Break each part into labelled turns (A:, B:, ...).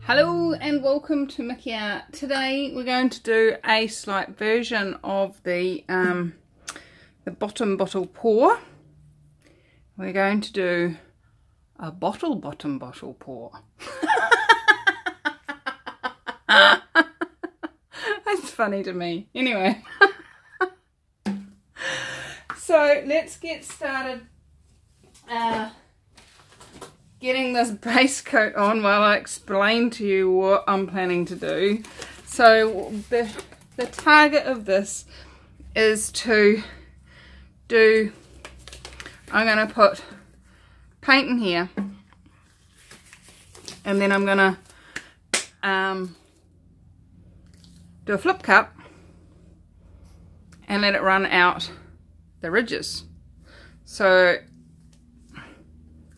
A: Hello and welcome to Mickey Art. Today we're going to do a slight version of the bottom bottle pour. We're going to do a bottom bottle pour. That's funny to me. Anyway, so let's get started getting this base coat on while I explain to you what I'm planning to do. So the target of this is to do, I'm going to put paint in here, and then I'm going to do a flip cup and let it run out the ridges. So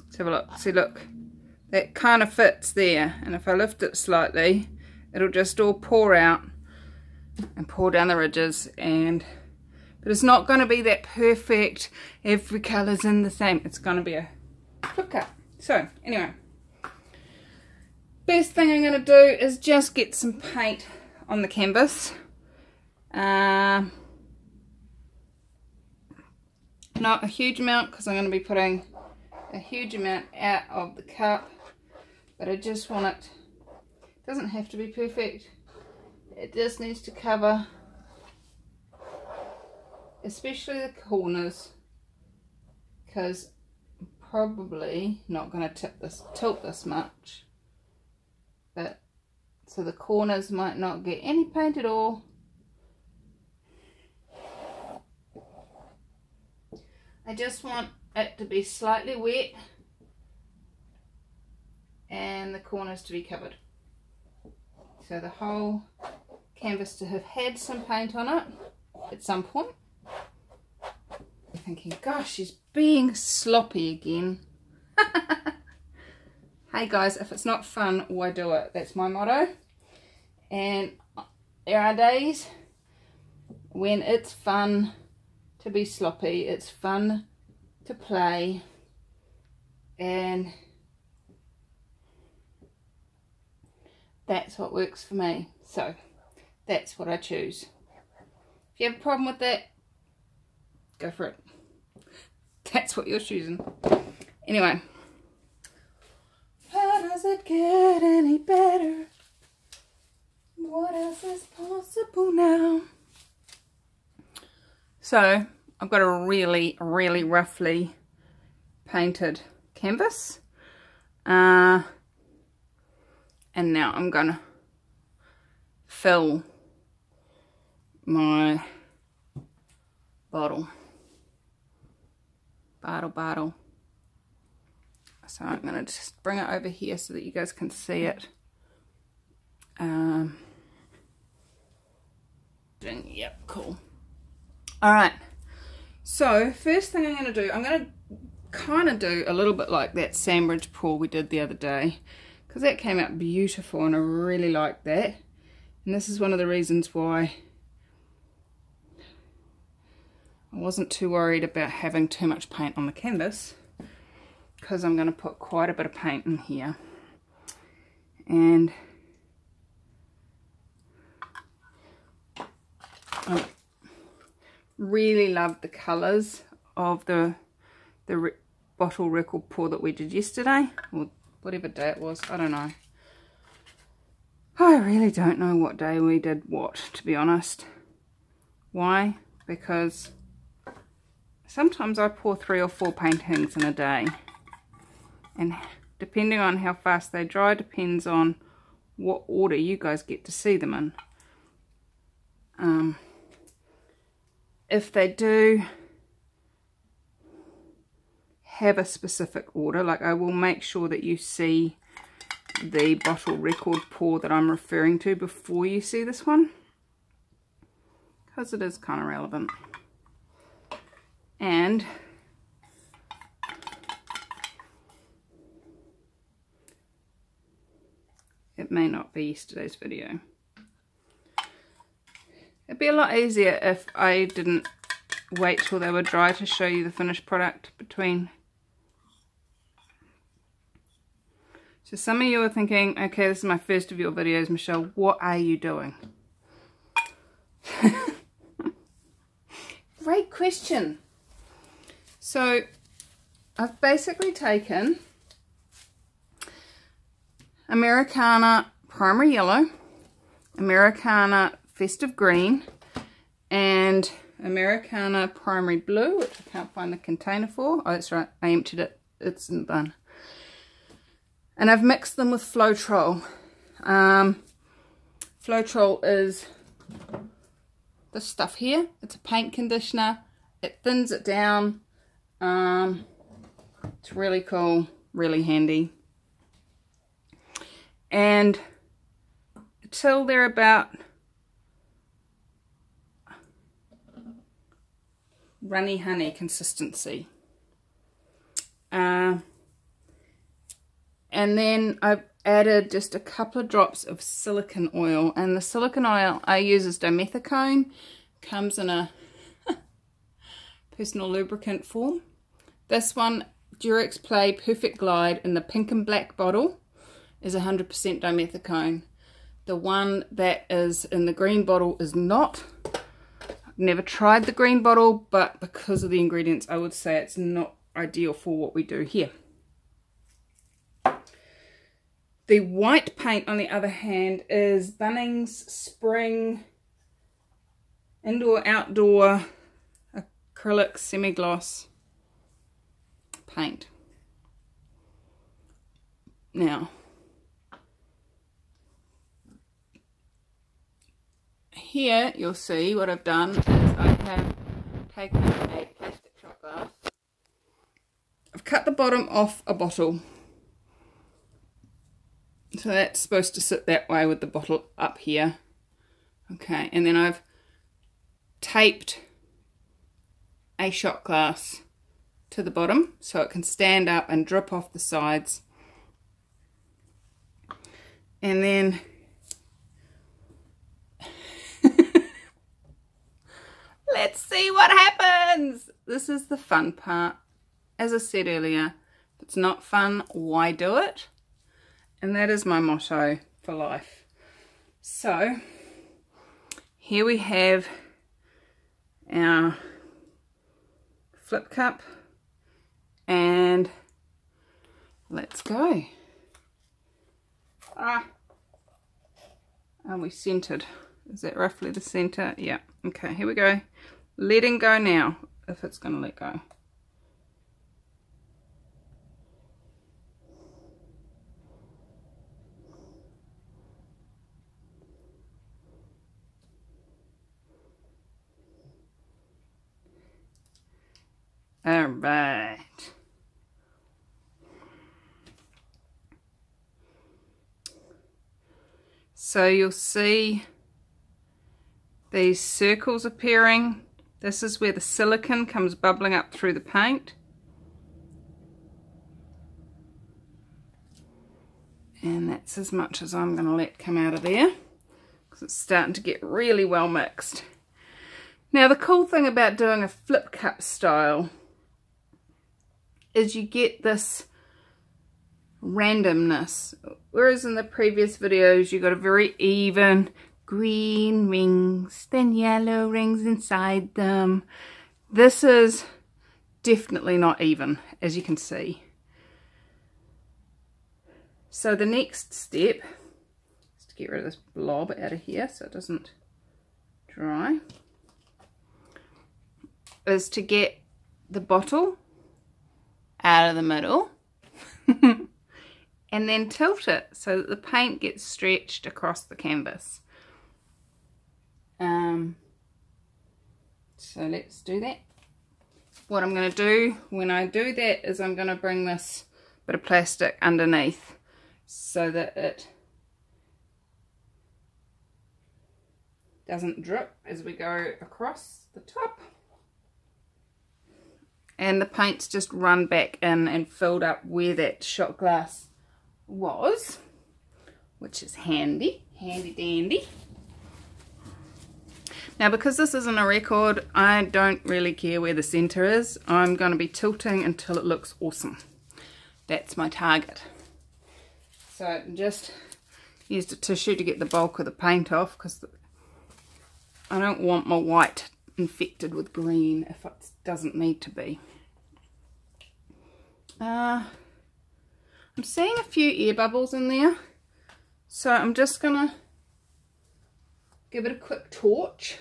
A: let's have a look. See, look, that kind of fits there, and if I lift it slightly it'll just all pour out and pour down the ridges, but it's not going to be that perfect every colour's in the same. It's going to be a flip cup. So anyway, first thing I'm going to do is just get some paint on the canvas. Not a huge amount because I'm going to be putting a huge amount out of the cup, but I just want it doesn't have to be perfect. It just needs to cover especially the corners, because I'm probably not going to tilt this much, but so the corners might not get any paint at all. I just want it to be slightly wet and the corners to be covered, so the whole canvas to have had some paint on it at some point. You're thinking, gosh, she's being sloppy again. Hey guys, if it's not fun, why do it? That's my motto. And there are days when it's fun to be sloppy, it's fun to play, and that's what works for me. So that's what I choose. If you have a problem with that, go for it. That's what you're choosing. Anyway, how does it get any better? What else is possible now? So I've got a really roughly painted canvas, and now I'm gonna fill my bottle. So I'm gonna just bring it over here so that you guys can see it. Yep, cool. Alright, so first thing I'm going to do, I'm going to kind of do a little bit like that sandwich pour we did the other day, because that came out beautiful and I really like that. And this is one of the reasons why I wasn't too worried about having too much paint on the canvas, because I'm going to put quite a bit of paint in here. And I really loved the colours of the bottle record pour that we did yesterday, or whatever day it was. I don't know. I really don't know what day we did what, to be honest. Why? Because sometimes I pour 3 or 4 paintings in a day, and depending on how fast they dry depends on what order you guys get to see them in. If they do have a specific order, like I will make sure that you see the bottle record pour that I'm referring to before you see this one, because it is kind of relevant. And it may not be yesterday's video. It'd be a lot easier if I didn't wait till they were dry to show you the finished product between. So some of you are thinking, okay, this is my first of your videos, Michelle, what are you doing? Great question. So I've basically taken Americana Primary Yellow, Americana Festive Green, and Americana Primary Blue, which I can't find the container for. Oh, that's right, I emptied it. It's in the bin. And I've mixed them with Floetrol. Floetrol is this stuff here. It's a paint conditioner. It thins it down. It's really cool, really handy. And until they're about runny honey consistency. And then I've added just a couple of drops of silicone oil, and the silicone oil I use is dimethicone. Comes in a personal lubricant form. This one, Durex Play Perfect Glide in the pink and black bottle, is 100% dimethicone. The one that is in the green bottle is not. I've never tried the green bottle, but because of the ingredients I would say it's not ideal for what we do here. The white paint, on the other hand, is Bunnings Spring Indoor Outdoor Acrylic Semi-Gloss paint. Now, here you'll see what I've done is I have taken a plastic shot glass. I've cut the bottom off a bottle. So that's supposed to sit that way with the bottle up here. Okay, and then I've taped a shot glass to the bottom so it can stand up and drip off the sides. And then let's see what happens. This is the fun part. As I said earlier, if it's not fun, why do it? And that is my motto for life. So here we have our flip cup, and let's go. Are we centered? Is that roughly the center? Yeah. Okay, here we go. Letting go now, if it's going to let go. All right. So you'll see these circles appearing. This is where the silicone comes bubbling up through the paint. And that's as much as I'm going to let come out of there, because it's starting to get really well mixed. Now the cool thing about doing a flip cup style is you get this randomness, whereas in the previous videos you got a very even green rings, then yellow rings inside them. This is definitely not even, as you can see. So the next step is to get rid of this blob out of here so it doesn't dry, is to get the bottle out of the middle and then tilt it so that the paint gets stretched across the canvas. So let's do that. What I'm going to do when I do that is I'm going to bring this bit of plastic underneath so that it doesn't drip as we go across the top. And the paint's just run back in and filled up where that shot glass was, which is handy, handy dandy. Now because this isn't a record, I don't really care where the center is. I'm going to be tilting until it looks awesome. That's my target. So I just used a tissue to get the bulk of the paint off, because I don't want my white infected with green if it doesn't need to be. I'm seeing a few air bubbles in there, so I'm just gonna give it a quick torch.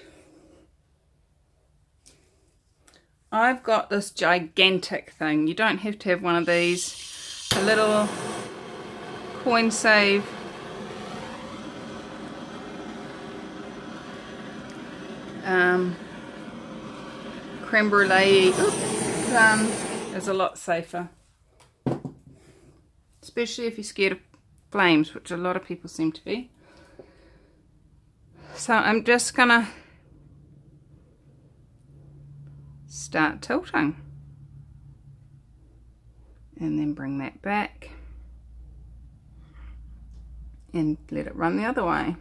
A: I've got this gigantic thing. You don't have to have one of these. A little coin save creme brulee is a lot safer, especially if you're scared of flames, which a lot of people seem to be. So I'm just gonna start tilting and then bring that back and let it run the other way.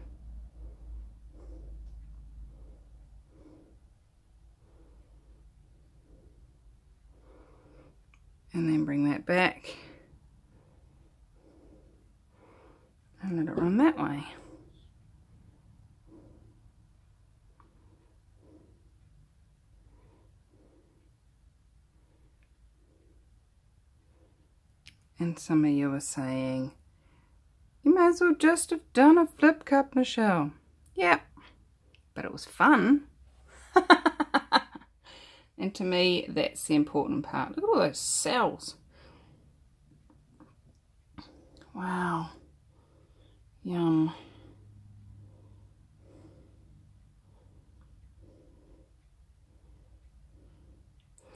A: And then bring that back and let it run that way. And some of you are saying, you might as well just have done a flip cup, Michelle. Yeah, but it was fun. And to me, that's the important part. Look at all those cells. Wow. Yum.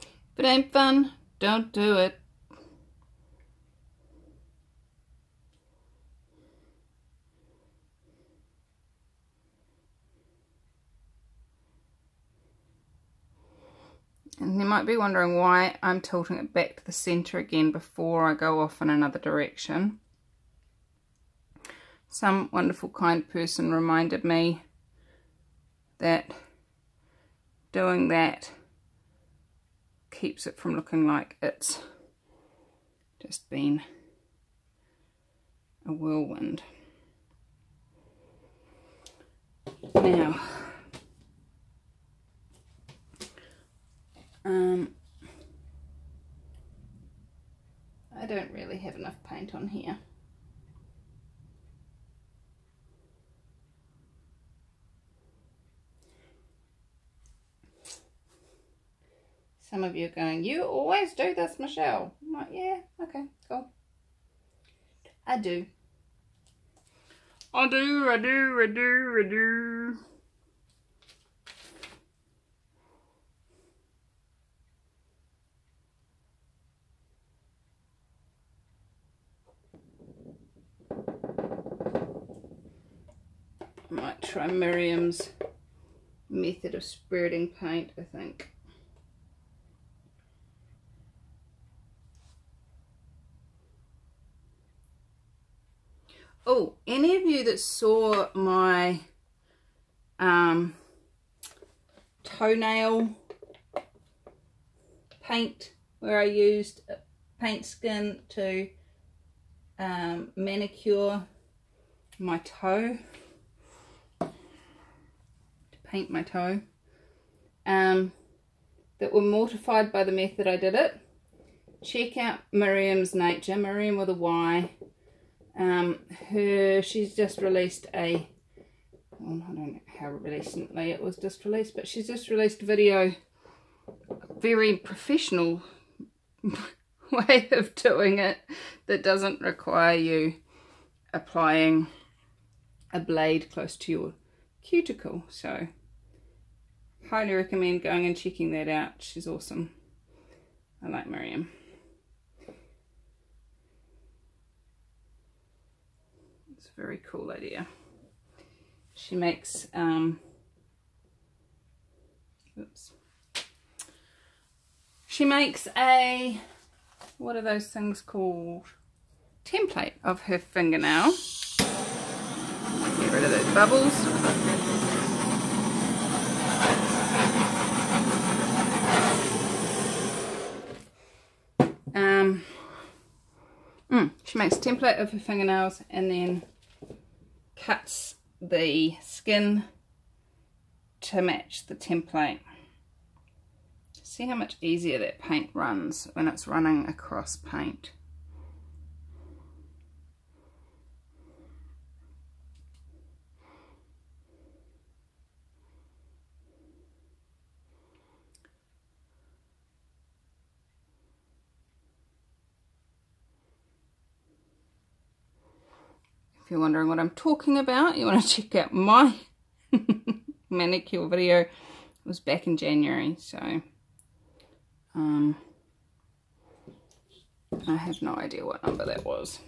A: If it ain't fun, don't do it. And you might be wondering why I'm tilting it back to the center again before I go off in another direction. Some wonderful kind person reminded me that doing that keeps it from looking like it's just been a whirlwind. Now, I don't really have enough paint on here. Some of you are going, you always do this, Michelle. I'm like, yeah, okay, cool. I do. I do. I might try Miriam's method of spreading paint, I think. Oh, any of you that saw my toenail paint, where I used paint skin to manicure my toe, paint my toe, that were mortified by the method I did it, check out Miriam's Nature, Miriam with a Y. She's just released a, well, I don't know how recently it was just released, but she's just released a video, a very professional way of doing it that doesn't require you applying a blade close to your cuticle. So highly recommend going and checking that out. She's awesome. I like Miriam. It's a very cool idea. She makes she makes a, what are those things called, template of her fingernail. Get rid of those bubbles. She makes a template of her fingernails and then cuts the skin to match the template. See how much easier that paint runs when it's running across paint. If you're wondering what I'm talking about, you want to check out my manicure video. It was back in January, so I have no idea what number that was.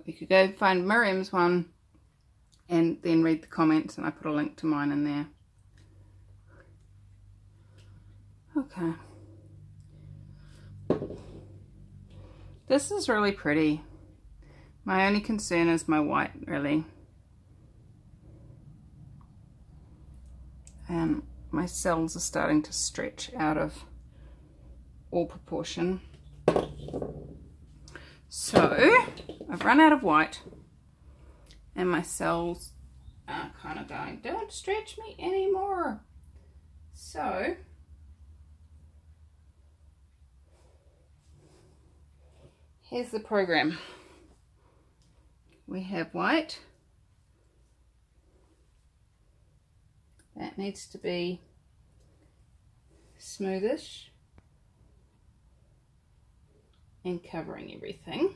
A: You could go find Miriam's one and then read the comments, and I put a link to mine in there. Okay. This is really pretty. My only concern is my white, really. And my cells are starting to stretch out of all proportion. So, I've run out of white. And my cells are kind of going, don't stretch me anymore. So, here's the program. We have white. That needs to be smoothish and covering everything.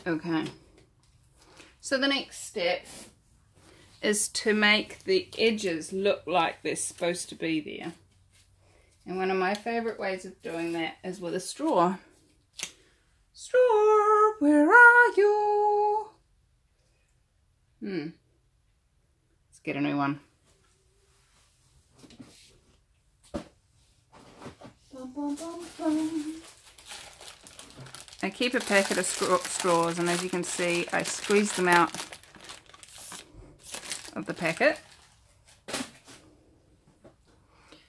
A: Okay. So the next step is to make the edges look like they're supposed to be there. And one of my favorite ways of doing that is with a straw. Straw, where are you? Let's get a new one. Bum, bum, bum, bum. I keep a packet of straws, and as you can see, I squeeze them out of the packet.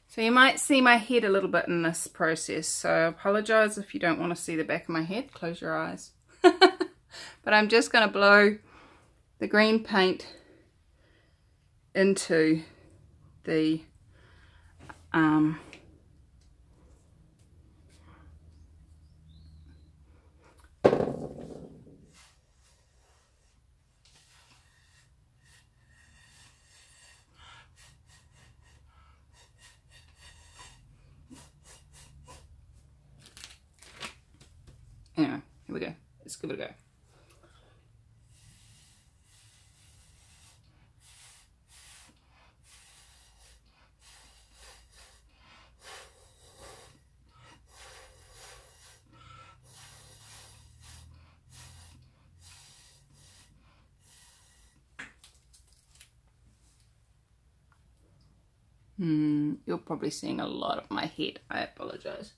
A: So you might see my head a little bit in this process, so I apologise if you don't want to see the back of my head. Close your eyes. But I'm just going to blow the green paint into the anyway, here we go. Let's give it a go. You're probably seeing a lot of my head. I apologise.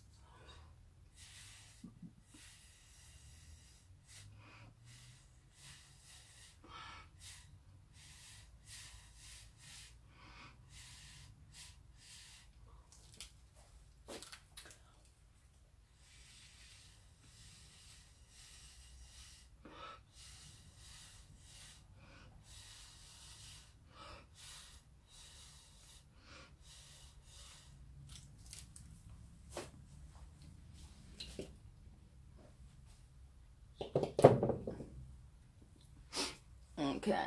A: Okay.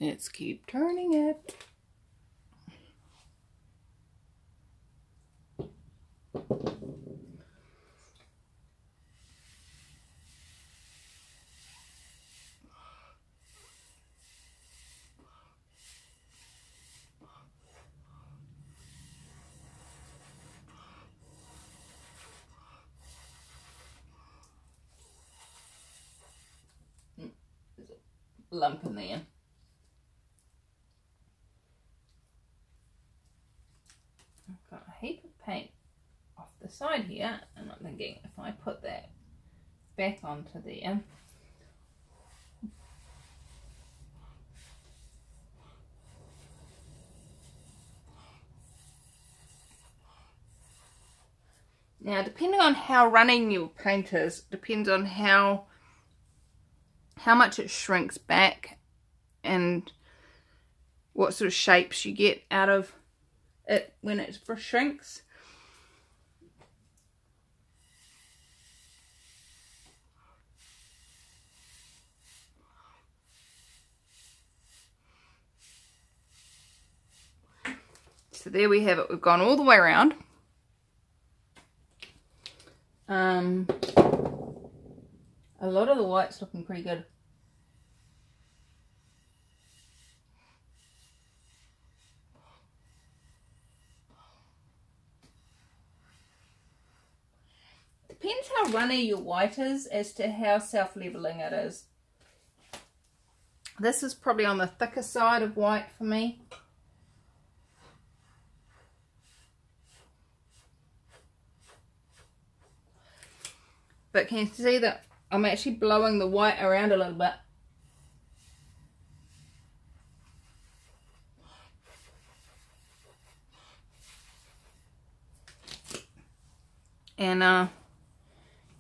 A: Let's keep turning it. lump in there. I've got a heap of paint off the side here, and I'm thinking if I put that back onto there, now depending on how running your paint is, depends on how much it shrinks back and what sort of shapes you get out of it when it shrinks. So there we have it. We've gone all the way around. A lot of the white's looking pretty good. Depends how runny your white is as to how self-leveling it is. This is probably on the thicker side of white for me. But can you see that I'm actually blowing the white around a little bit? And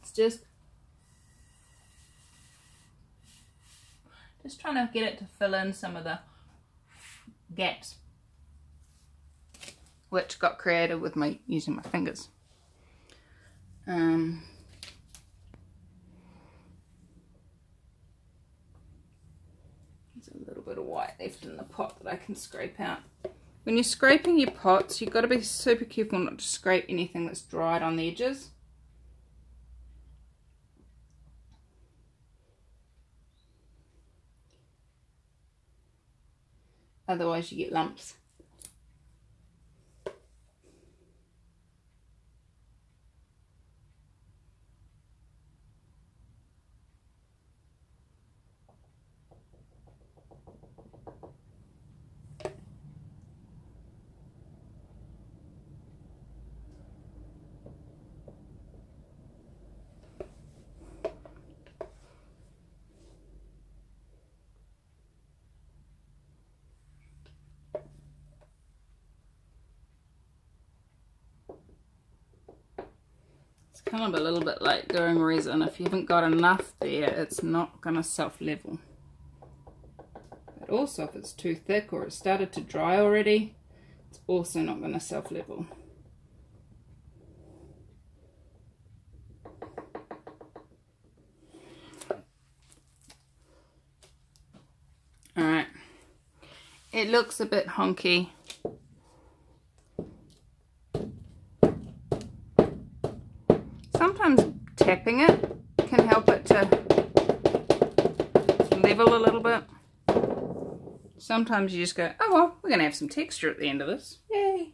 A: it's just trying to get it to fill in some of the gaps which got created with my using my fingers. There's a little bit of white left in the pot that I can scrape out. When you're scraping your pots, you've got to be super careful not to scrape anything that's dried on the edges. Otherwise you get lumps. Kind of a little bit like doing resin. If you haven't got enough there, it's not going to self-level. But also if it's too thick or it's started to dry already, it's also not going to self-level. Alright, it looks a bit honky. Sometimes tapping it can help it to level a little bit. Sometimes you just go, oh well, we're going to have some texture at the end of this. Yay!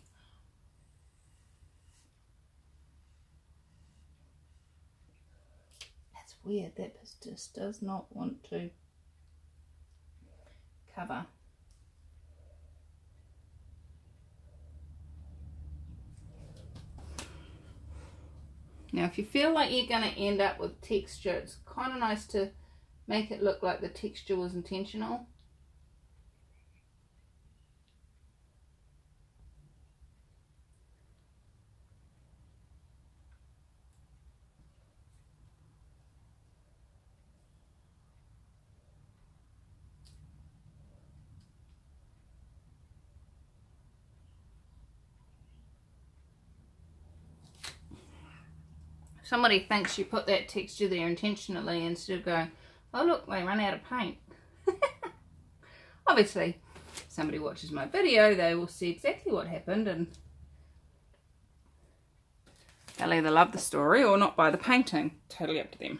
A: That's weird, that just does not want to cover. Now if you feel like you're going to end up with texture, it's kind of nice to make it look like the texture was intentional. Somebody thinks you put that texture there intentionally instead of going, oh look, they run out of paint. Obviously, if somebody watches my video, they will see exactly what happened and they'll either love the story or not buy the painting. Totally up to them.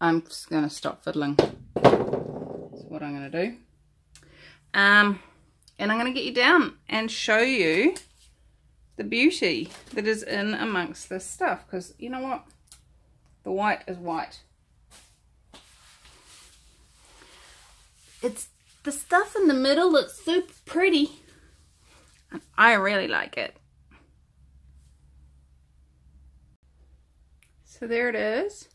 A: I'm just going to stop fiddling. That's what I'm going to do. And I'm going to get you down and show you the beauty that is in amongst this stuff, because you know what? The white is white. It's the stuff in the middle that's super pretty. And I really like it. So there it is.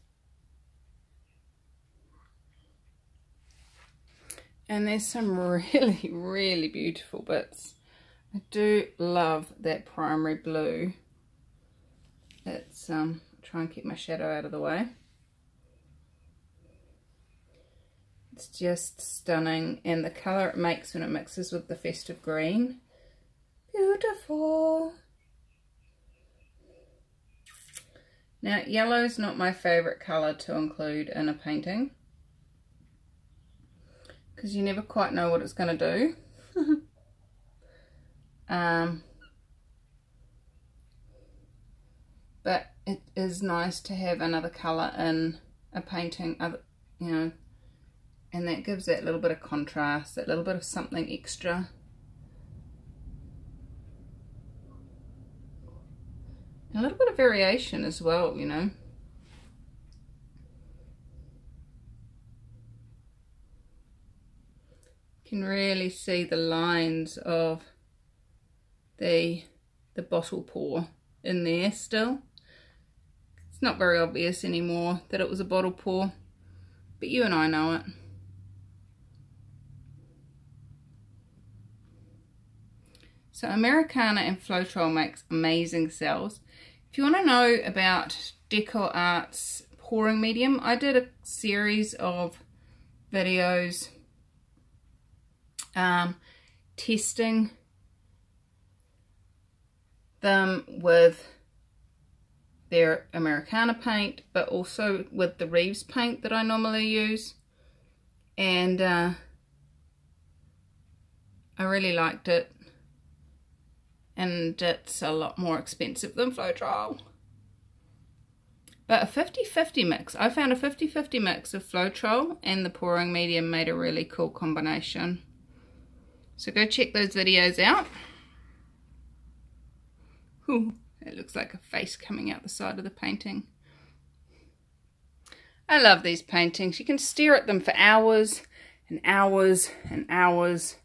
A: And there's some really, really beautiful bits. I do love that primary blue. It's try and keep my shadow out of the way. It's just stunning, and the colour it makes when it mixes with the festive green. Beautiful. Now, yellow's not my favourite colour to include in a painting, because you never quite know what it's going to do. But it is nice to have another colour in a painting, you know, and that gives that little bit of contrast, that little bit of something extra. And a little bit of variation as well, you know. You can really see the lines of the bottle pour in there still. It's not very obvious anymore that it was a bottle pour, but you and I know it. So Americana and Floetrol makes amazing cells. If you want to know about Deco Art's pouring medium, I did a series of videos testing them with their Americana paint, but also with the Reeves paint that I normally use, and I really liked it. And it's a lot more expensive than Floetrol. But a 50-50 mix. I found a 50-50 mix of Floetrol and the pouring medium made a really cool combination. So go check those videos out. Ooh, it looks like a face coming out the side of the painting. I love these paintings. You can stare at them for hours and hours and hours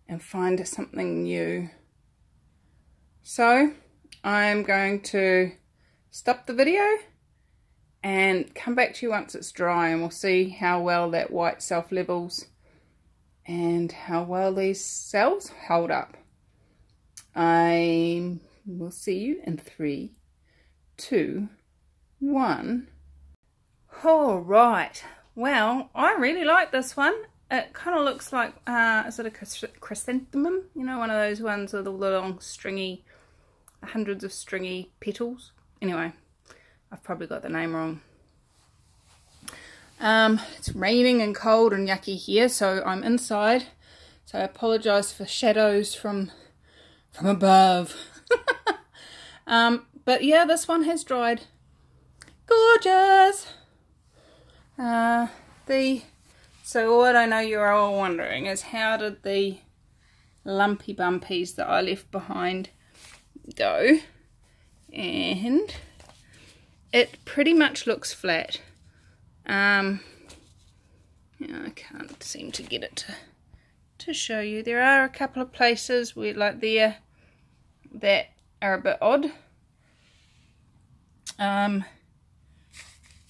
A: and find something new. So I'm going to stop the video and come back to you once it's dry, and we'll see how well that white self levels and how well these cells hold up. I will see you in 3, 2, 1. All right. Well, I really like this one. It kind of looks like, is it a chrysanthemum? You know, one of those ones with all the long stringy, hundreds of stringy petals. Anyway, I've probably got the name wrong. It's raining and cold and yucky here, so I'm inside. So I apologise for shadows from above. But yeah, this one has dried. Gorgeous! So what I know you're all wondering is, how did the lumpy bumpies that I left behind go? And it pretty much looks flat. Yeah, I can't seem to get it to show you. There are a couple of places where, like there, that are a bit odd, and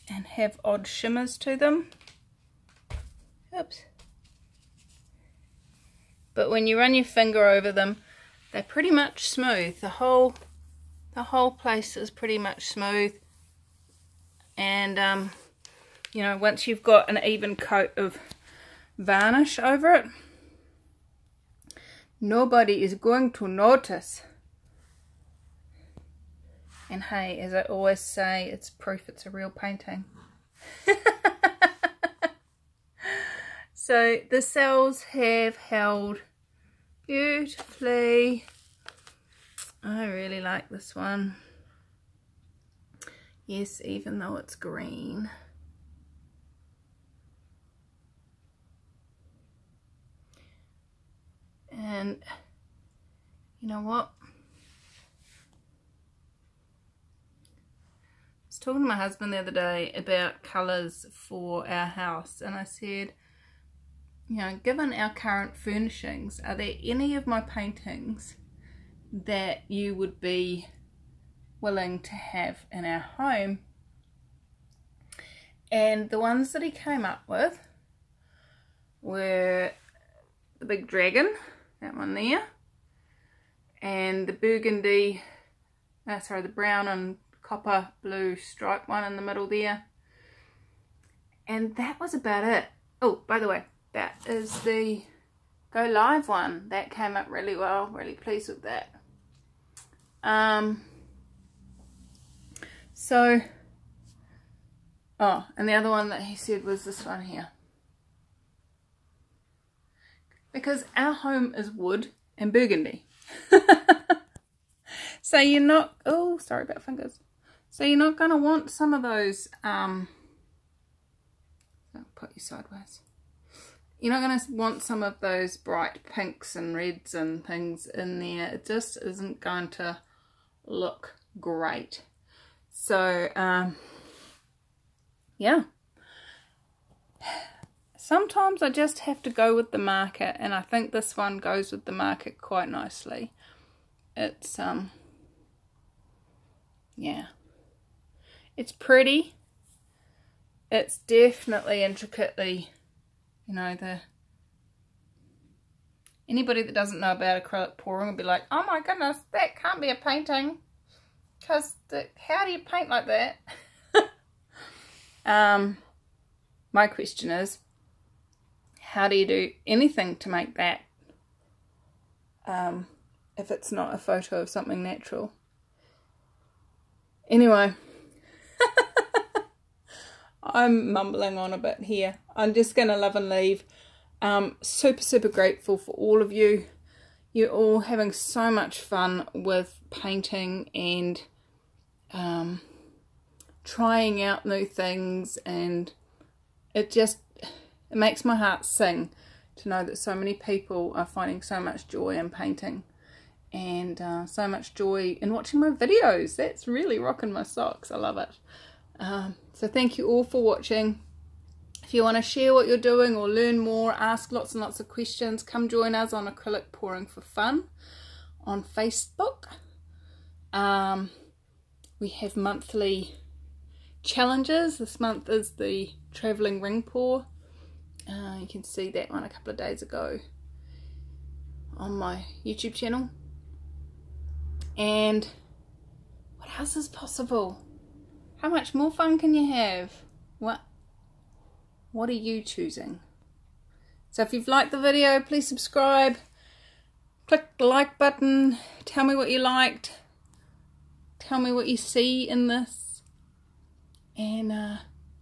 A: have odd shimmers to them. Oops. But when you run your finger over them, they're pretty much smooth. The whole place is pretty much smooth, and you know, once you've got an even coat of varnish over it, nobody is going to notice. And hey, as I always say, it's proof it's a real painting. So the cells have held beautifully. I really like this one. Yes, even though it's green. And you know what? I was talking to my husband the other day about colours for our house, and I said, you know, given our current furnishings, are there any of my paintings that you would be willing to have in our home? And the ones that he came up with were the big dragon, that one there, and the burgundy, sorry, the brown and copper blue stripe one in the middle there. And that was about it. Oh, by the way, that is the Go Live one. That came up really well. Really pleased with that. So, oh, and the other one that he said was this one here. Because our home is wood and burgundy. So you're not, oh, sorry about fingers. So you're not going to want some of those, I'll put you sideways. You're not going to want some of those bright pinks and reds and things in there. It just isn't going to look great. So, yeah. Sometimes I just have to go with the market, and I think this one goes with the market quite nicely. It's, yeah. It's pretty. It's definitely intricately, you know, anybody that doesn't know about acrylic pouring will be like, oh my goodness, that can't be a painting. Because how do you paint like that? My question is, how do you do anything to make that if it's not a photo of something natural? Anyway, I'm mumbling on a bit here. I'm just going to love and leave. Super grateful for all of you. You're all having so much fun with painting and trying out new things, and it makes my heart sing to know that so many people are finding so much joy in painting and so much joy in watching my videos. That's really rocking my socks. I love it. So thank you all for watching. If you want to share what you're doing or learn more, ask lots and lots of questions, come join us on Acrylic Pouring for Fun on Facebook. We have monthly challenges. This month is the travelling ring pour. You can see that one a couple of days ago on my YouTube channel. And what else is possible? How much more fun can you have? What are you choosing? So if you've liked the video, please subscribe. Click the like button. Tell me what you liked. Tell me what you see in this. And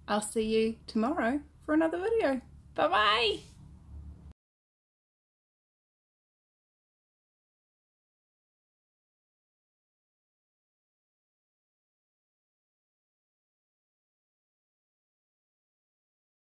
A: I'll see you tomorrow for another video. Bye bye.